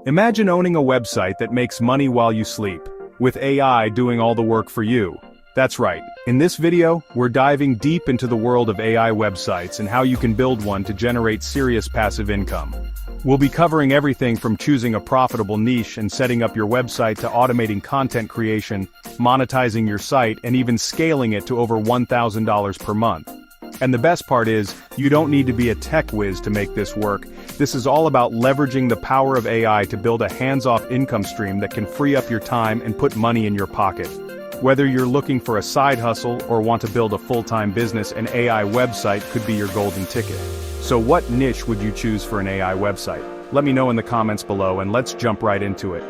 Imagine owning a website that makes money while you sleep, with AI doing all the work for you. That's right. In this video, we're diving deep into the world of AI websites and how you can build one to generate serious passive income. We'll be covering everything from choosing a profitable niche and setting up your website to automating content creation, monetizing your site, and even scaling it to over $1,000 per month. And the best part is, you don't need to be a tech whiz to make this work. This is all about leveraging the power of AI to build a hands-off income stream that can free up your time and put money in your pocket. Whether you're looking for a side hustle or want to build a full-time business, an AI website could be your golden ticket. So what niche would you choose for an AI website? Let me know in the comments below and let's jump right into it.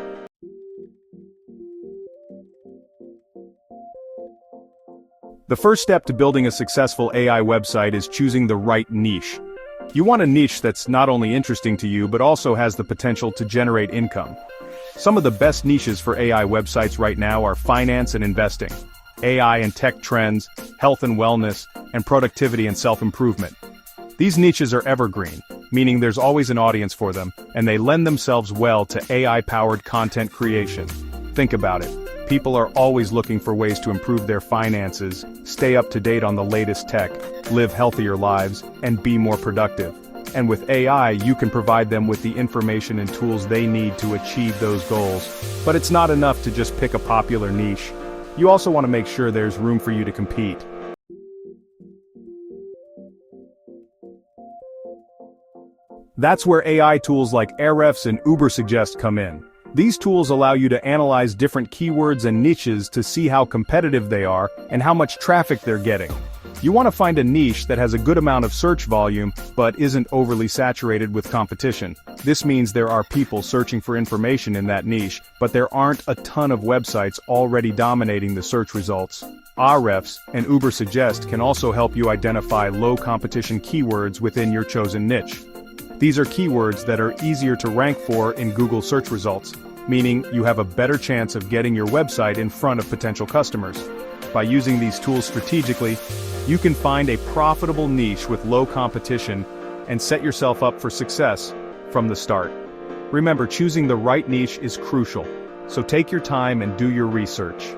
The first step to building a successful AI website is choosing the right niche. You want a niche that's not only interesting to you but also has the potential to generate income. Some of the best niches for AI websites right now are finance and investing, AI and tech trends, health and wellness, and productivity and self-improvement. These niches are evergreen, meaning there's always an audience for them, and they lend themselves well to AI-powered content creation. Think about it. People are always looking for ways to improve their finances, stay up to date on the latest tech, live healthier lives, and be more productive. And with AI, you can provide them with the information and tools they need to achieve those goals. But it's not enough to just pick a popular niche. You also want to make sure there's room for you to compete. That's where AI tools like Ahrefs and Ubersuggest come in. These tools allow you to analyze different keywords and niches to see how competitive they are and how much traffic they're getting. You want to find a niche that has a good amount of search volume but isn't overly saturated with competition. This means there are people searching for information in that niche, but there aren't a ton of websites already dominating the search results. Ahrefs and Ubersuggest can also help you identify low-competition keywords within your chosen niche. These are keywords that are easier to rank for in Google search results, meaning you have a better chance of getting your website in front of potential customers. By using these tools strategically, you can find a profitable niche with low competition and set yourself up for success from the start. Remember, choosing the right niche is crucial, so take your time and do your research.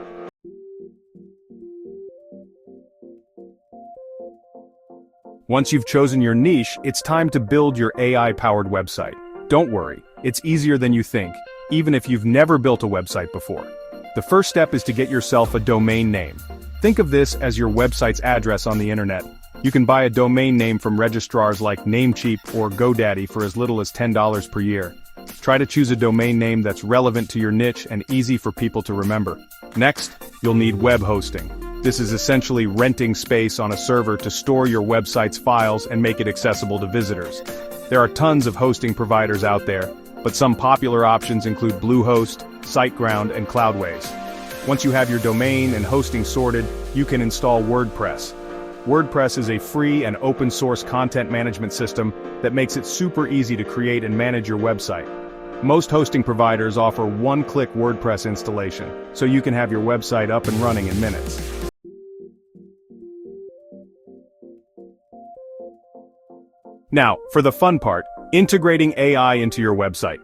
Once you've chosen your niche, it's time to build your AI-powered website. Don't worry, it's easier than you think, even if you've never built a website before. The first step is to get yourself a domain name. Think of this as your website's address on the internet. You can buy a domain name from registrars like Namecheap or GoDaddy for as little as $10 per year. Try to choose a domain name that's relevant to your niche and easy for people to remember. Next, you'll need web hosting. This is essentially renting space on a server to store your website's files and make it accessible to visitors. There are tons of hosting providers out there, but some popular options include Bluehost, SiteGround, and Cloudways. Once you have your domain and hosting sorted, you can install WordPress. WordPress is a free and open-source content management system that makes it super easy to create and manage your website. Most hosting providers offer one-click WordPress installation, so you can have your website up and running in minutes. Now, for the fun part, integrating AI into your website.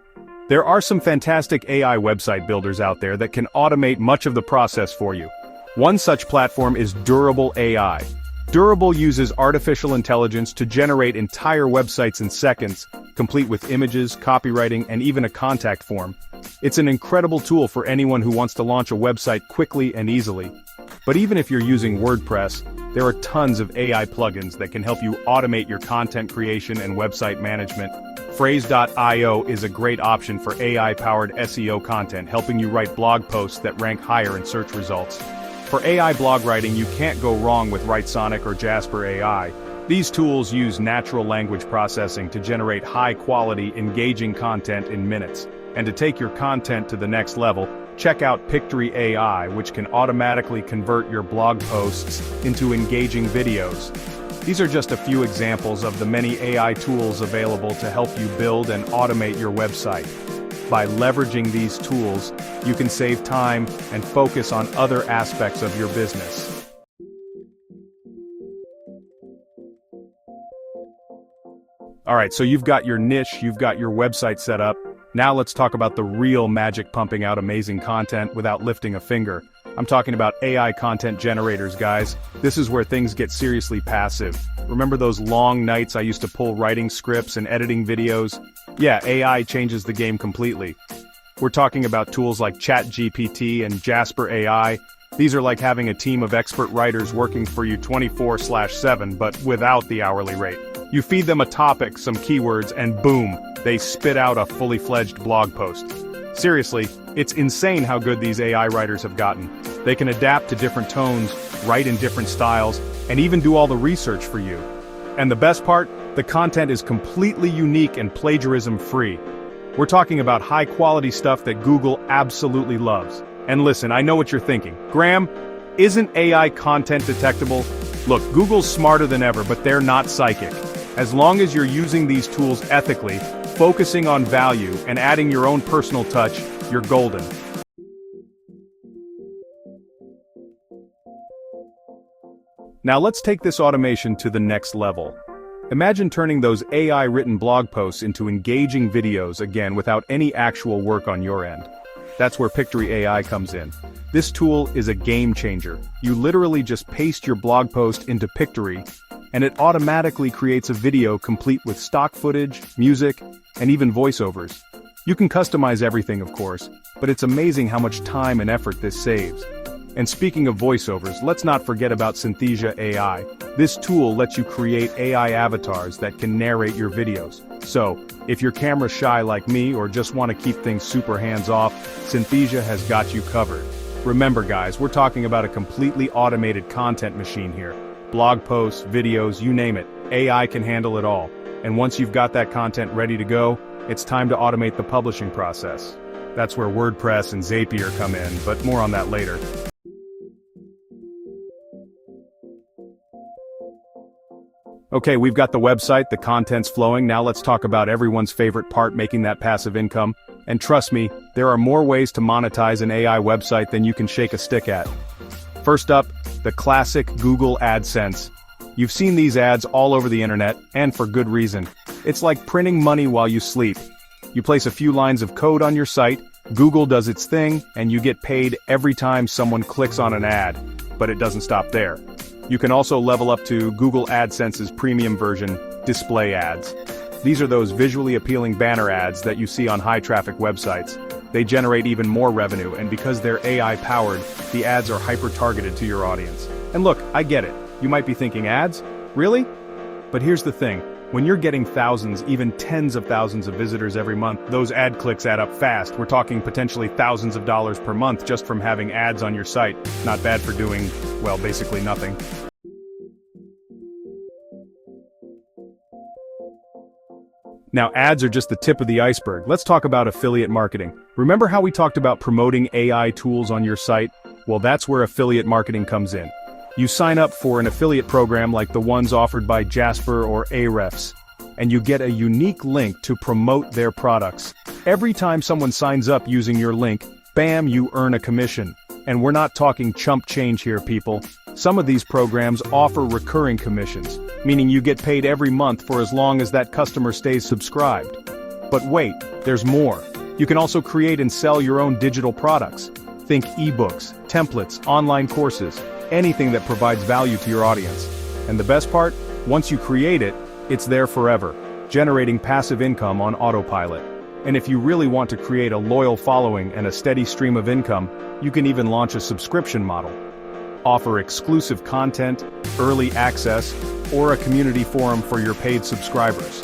There are some fantastic AI website builders out there that can automate much of the process for you. One such platform is Durable AI. Durable uses artificial intelligence to generate entire websites in seconds, complete with images, copywriting, and even a contact form. It's an incredible tool for anyone who wants to launch a website quickly and easily. But even if you're using WordPress, there are tons of AI plugins that can help you automate your content creation and website management. Phrase.io is a great option for AI-powered SEO content, helping you write blog posts that rank higher in search results. For AI blog writing, you can't go wrong with Writesonic or Jasper AI. These tools use natural language processing to generate high-quality, engaging content in minutes. And to take your content to the next level, check out Pictory AI, which can automatically convert your blog posts into engaging videos. These are just a few examples of the many AI tools available to help you build and automate your website. By leveraging these tools, you can save time and focus on other aspects of your business. Alright, so you've got your niche, you've got your website set up. Now let's talk about the real magic pumping out amazing content without lifting a finger. I'm talking about AI content generators, guys. This is where things get seriously passive. Remember those long nights I used to pull writing scripts and editing videos? Yeah, AI changes the game completely. We're talking about tools like ChatGPT and Jasper AI. These are like having a team of expert writers working for you 24/7, but without the hourly rate. You feed them a topic, some keywords, and boom, they spit out a fully fledged blog post. Seriously, it's insane how good these AI writers have gotten. They can adapt to different tones, write in different styles, and even do all the research for you. And the best part, the content is completely unique and plagiarism-free. We're talking about high-quality stuff that Google absolutely loves. And listen, I know what you're thinking. Graham, isn't AI content detectable? Look, Google's smarter than ever, but they're not psychic. As long as you're using these tools ethically, focusing on value, and adding your own personal touch, you're golden. Now let's take this automation to the next level. Imagine turning those AI-written blog posts into engaging videos again without any actual work on your end. That's where Pictory AI comes in. This tool is a game changer. You literally just paste your blog post into Pictory, and it automatically creates a video complete with stock footage, music, and even voiceovers. You can customize everything, of course, but it's amazing how much time and effort this saves. And speaking of voiceovers, let's not forget about Synthesia AI. This tool lets you create AI avatars that can narrate your videos. So, if you're camera shy like me or just want to keep things super hands-off, Synthesia has got you covered. Remember guys, we're talking about a completely automated content machine here. Blog posts, videos, you name it, AI can handle it all. And once you've got that content ready to go, it's time to automate the publishing process. That's where WordPress and Zapier come in, but more on that later. Okay, we've got the website, the content's flowing, now let's talk about everyone's favorite part, making that passive income. And trust me, there are more ways to monetize an AI website than you can shake a stick at. First up, the classic Google AdSense. You've seen these ads all over the internet, and for good reason. It's like printing money while you sleep. You place a few lines of code on your site, Google does its thing, and you get paid every time someone clicks on an ad. But it doesn't stop there. You can also level up to Google AdSense's premium version, display ads. These are those visually appealing banner ads that you see on high-traffic websites. They generate even more revenue, and because they're AI-powered, the ads are hyper-targeted to your audience. And look, I get it. You might be thinking, ads? Really? But here's the thing. When you're getting thousands, even tens of thousands of visitors every month, those ad clicks add up fast. We're talking potentially thousands of dollars per month just from having ads on your site. Not bad for doing, well, basically nothing. Now, ads are just the tip of the iceberg. Let's talk about affiliate marketing. Remember how we talked about promoting AI tools on your site? Well, that's where affiliate marketing comes in. You sign up for an affiliate program like the ones offered by Jasper or Ahrefs, and you get a unique link to promote their products. Every time someone signs up using your link, bam, you earn a commission. And we're not talking chump change here, people. Some of these programs offer recurring commissions, meaning you get paid every month for as long as that customer stays subscribed. But wait, there's more. You can also create and sell your own digital products. Think ebooks, templates, online courses, anything that provides value to your audience. And the best part? Once you create it, it's there forever, generating passive income on autopilot. And if you really want to create a loyal following and a steady stream of income, you can even launch a subscription model. Offer exclusive content, early access, or a community forum for your paid subscribers.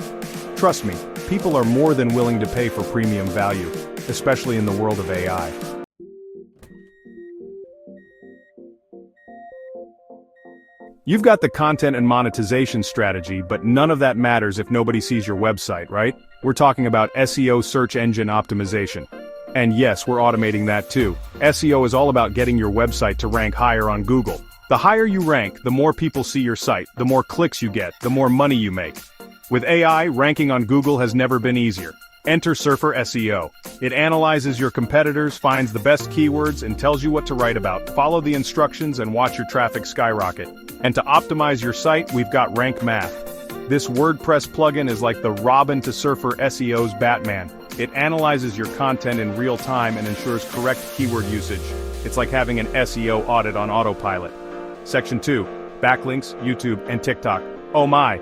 Trust me, people are more than willing to pay for premium value, especially in the world of AI. You've got the content and monetization strategy, but none of that matters if nobody sees your website, right? We're talking about SEO, search engine optimization. And yes, we're automating that too. SEO is all about getting your website to rank higher on Google. The higher you rank, the more people see your site, the more clicks you get, the more money you make. With AI, ranking on Google has never been easier. Enter Surfer SEO. It analyzes your competitors, finds the best keywords, and tells you what to write about. Follow the instructions and watch your traffic skyrocket. And to optimize your site, we've got Rank Math. This WordPress plugin is like the Robin to Surfer SEO's Batman. It analyzes your content in real time and ensures correct keyword usage. It's like having an SEO audit on autopilot. Section 2. Backlinks, YouTube, and TikTok. Oh my!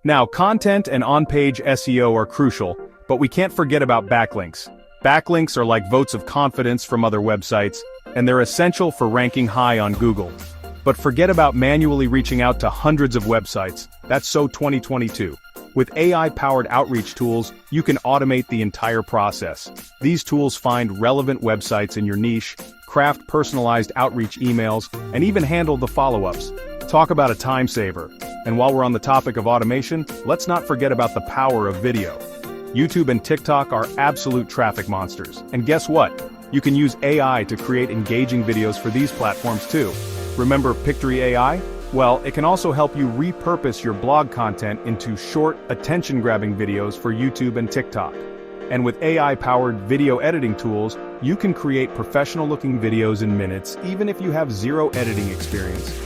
Now, content and on-page SEO are crucial, but we can't forget about backlinks. Backlinks are like votes of confidence from other websites, and they're essential for ranking high on Google. But forget about manually reaching out to hundreds of websites. That's so 2022. With AI-powered outreach tools, you can automate the entire process. These tools find relevant websites in your niche, craft personalized outreach emails, and even handle the follow-ups. Talk about a time saver. And while we're on the topic of automation, let's not forget about the power of video. YouTube and TikTok are absolute traffic monsters. And guess what? You can use AI to create engaging videos for these platforms too. Remember Pictory AI? Well, it can also help you repurpose your blog content into short, attention-grabbing videos for YouTube and TikTok. And with AI-powered video editing tools, you can create professional-looking videos in minutes, even if you have zero editing experience.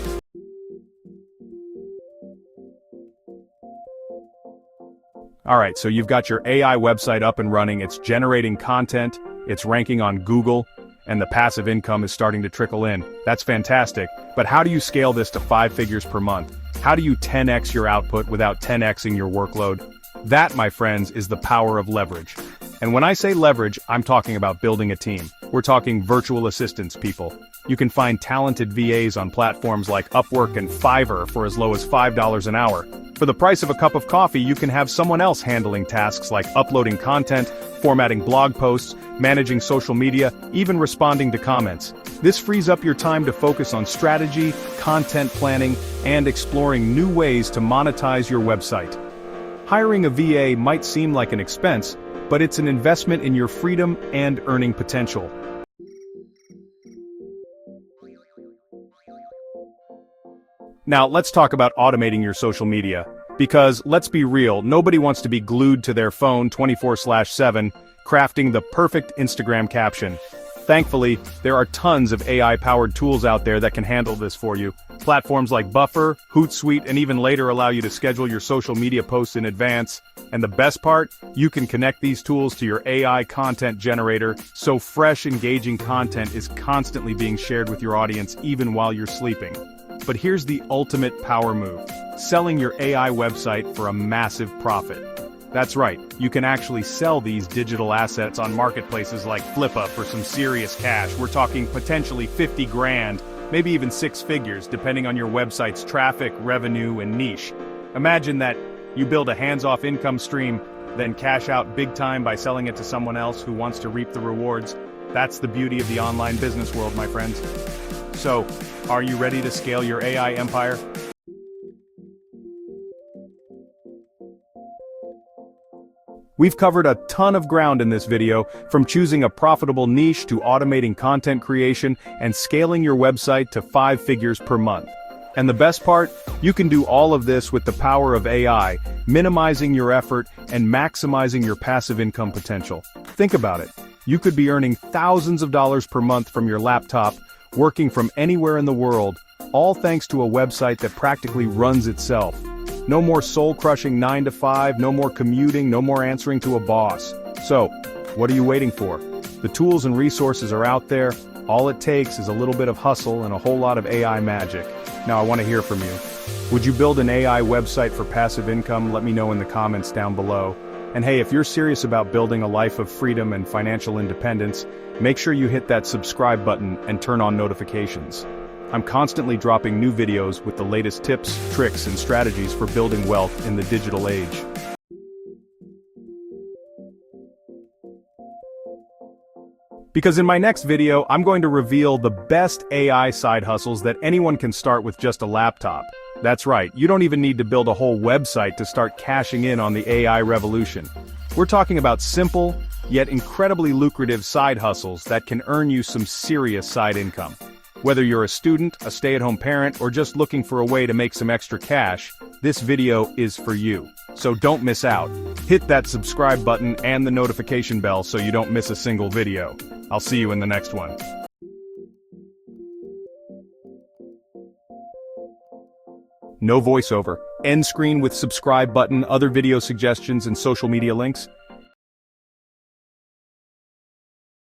Alright, so you've got your AI website up and running, it's generating content, it's ranking on Google, and the passive income is starting to trickle in. That's fantastic, but how do you scale this to 5 figures per month? How do you 10x your output without 10xing your workload? That, my friends, is the power of leverage. And when I say leverage, I'm talking about building a team. We're talking virtual assistants, people. You can find talented VAs on platforms like Upwork and Fiverr for as low as $5 an hour. For the price of a cup of coffee, you can have someone else handling tasks like uploading content, formatting blog posts, managing social media, even responding to comments. This frees up your time to focus on strategy, content planning, and exploring new ways to monetize your website. Hiring a VA might seem like an expense, but it's an investment in your freedom and earning potential. Now, let's talk about automating your social media. Because, let's be real, nobody wants to be glued to their phone 24/7, crafting the perfect Instagram caption. Thankfully, there are tons of AI-powered tools out there that can handle this for you. Platforms like Buffer, Hootsuite, and even later allow you to schedule your social media posts in advance. And the best part? You can connect these tools to your AI content generator, so fresh, engaging content is constantly being shared with your audience even while you're sleeping. But here's the ultimate power move: selling your AI website for a massive profit. That's right, you can actually sell these digital assets on marketplaces like FlipUp for some serious cash. We're talking potentially 50 grand, maybe even 6 figures, depending on your website's traffic, revenue, and niche. Imagine that you build a hands-off income stream, then cash out big time by selling it to someone else who wants to reap the rewards. That's the beauty of the online business world, my friends. So, are you ready to scale your AI empire? We've covered a ton of ground in this video, from choosing a profitable niche to automating content creation and scaling your website to 5 figures per month. And the best part? You can do all of this with the power of AI, minimizing your effort and maximizing your passive income potential. Think about it. You could be earning thousands of dollars per month from your laptop, working from anywhere in the world, all thanks to a website that practically runs itself. No more soul-crushing 9 to 5, no more commuting, no more answering to a boss. So, what are you waiting for? The tools and resources are out there. All it takes is a little bit of hustle and a whole lot of AI magic. Now I want to hear from you. Would you build an AI website for passive income? Let me know in the comments down below. And hey, if you're serious about building a life of freedom and financial independence, make sure you hit that subscribe button and turn on notifications. I'm constantly dropping new videos with the latest tips, tricks, and strategies for building wealth in the digital age. Because in my next video, I'm going to reveal the best AI side hustles that anyone can start with just a laptop. That's right, you don't even need to build a whole website to start cashing in on the AI revolution. We're talking about simple, yet incredibly lucrative side hustles that can earn you some serious side income. Whether you're a student, a stay-at-home parent, or just looking for a way to make some extra cash, this video is for you. So don't miss out. Hit that subscribe button and the notification bell so you don't miss a single video. I'll see you in the next one. no voiceover, end screen with subscribe button, other video suggestions and social media links.